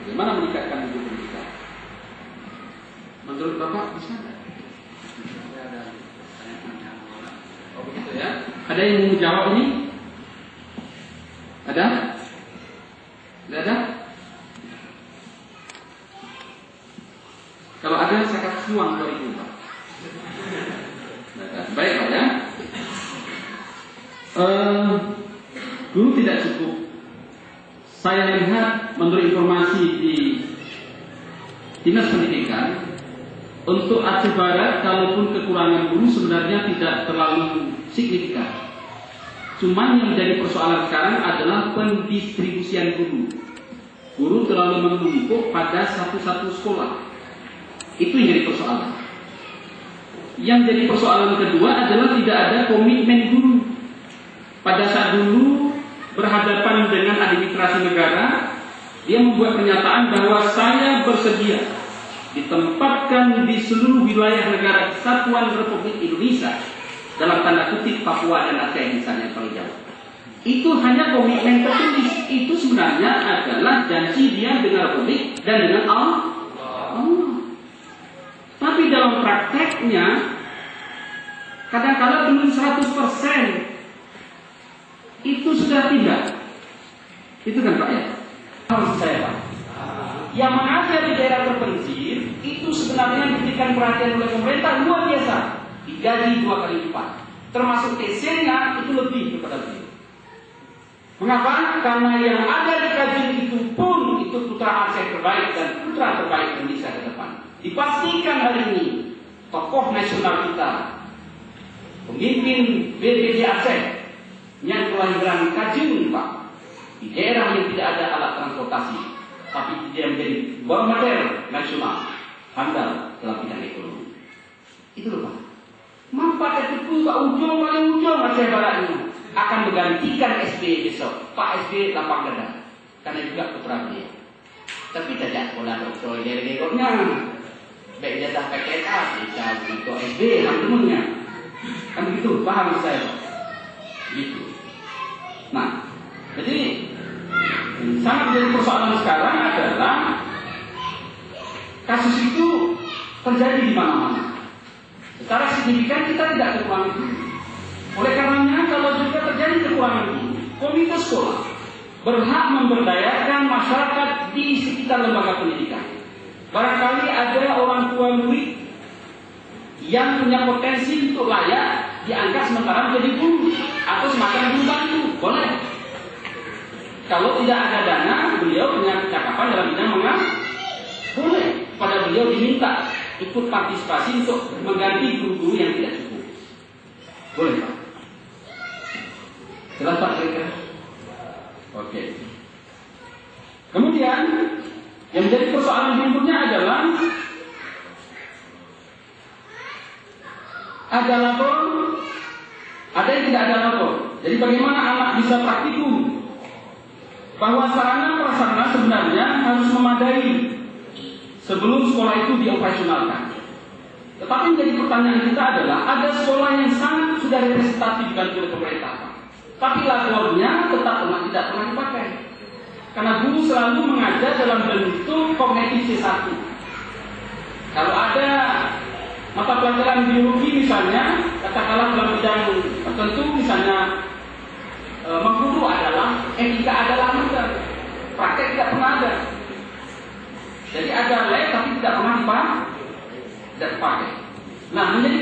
Bagaimana meningkatkan mutu pendidikan? Menurut Bapak bisa nggak? Oh begitu ya. Ada yang mau jawab ini? Ada? Tidak ada? Kalau ada saya kasih uang 2.000 Pak. Baik Pak ya. Guru tidak cukup. Saya lihat menurut informasi di Dinas Pendidikan, untuk Aceh Barat, kalaupun kekurangan guru sebenarnya tidak terlalu signifikan. Cuman yang menjadi persoalan sekarang adalah pendistribusian guru. Guru terlalu menumpuk pada satu-satu sekolah. Itu yang jadi persoalan. Yang jadi persoalan kedua adalah tidak ada komitmen guru. Pada saat dulu berhadapan dengan administrasi negara, dia membuat pernyataan bahwa saya bersedia ditempatkan di seluruh wilayah negara Kesatuan Republik Indonesia, dalam tanda kutip Papua dan Aceh misalnya paling jauh. Itu hanya komitmen tertulis. Itu sebenarnya adalah janji dia dengan Republik dan dengan Allah. Tapi dalam prakteknya kadang-kadang belum 100%. Itu sudah tidak. Itu kan Pak ya? Maksud saya Pak, yang mengajar di daerah terpencil itu sebenarnya diberikan perhatian oleh pemerintah luar biasa, digaji 2 kali lipat, termasuk TC-nya itu lebih kepada beliau. Mengapa? Karena yang ada di kajian itu pun itu putra Aceh terbaik dan putra terbaik Indonesia ke depan. Dipastikan hari ini tokoh nasional kita, pemimpin BPJ Aceh yang kelahiran Kajun Pak, di daerah yang tidak ada alat transportasi, tapi dia menjadi barometer nasional handal dalam bidang ekonomi. Itu loh Pak. Manfaat itu ke ujung paling ujung Aceh Barat ini akan menggantikan SBY besok. Pak SBY lapang dada karena juga putra beliau. Tapi tidak sekolah dokter dari dekoknya. Baik jatah PKK bisa untuk SBY temennya. Kan begitu, paham saya Pak? Gitu. Nah, jadi sangat menjadi persoalan sekarang adalah kasus itu terjadi di mana-mana. Secara signifikan kita tidak kekurangan guru. Oleh karenanya kalau juga terjadi kekurangan guru, komite sekolah berhak memberdayakan masyarakat di sekitar lembaga pendidikan. Barangkali ada orang tua murid yang punya potensi untuk layak diangkat sementara menjadi guru atau semacam guru bantu, boleh. Kalau tidak ada dana, beliau punya kecakapan dalam bidang mengajar, boleh. Pada beliau diminta ikut partisipasi untuk mengganti guru-guru yang tidak cukup. Boleh Pak? Jelas Pak kira-kira? Oke. Kemudian yang menjadi persoalan berikutnya adalah ada lapor, ada yang tidak ada lapor. Jadi bagaimana anak bisa praktikum bahwa sarana prasarana sebenarnya harus memadai sebelum sekolah itu dioperasionalkan. Tetapi menjadi pertanyaan kita adalah ada sekolah yang sangat sudah representatif oleh pemerintah, tapi lapornya tetap tidak pernah dipakai. Karena guru selalu mengajar dalam bentuk kognitif C1. Kalau ada mata pelajaran biologi misalnya, katakanlah dalam bidang tertentu misalnya mengguru adalah etika adalah mudah, praktek tidak pernah ada. Jadi ada lab tapi tidak pernah dipakai. Nah menjadi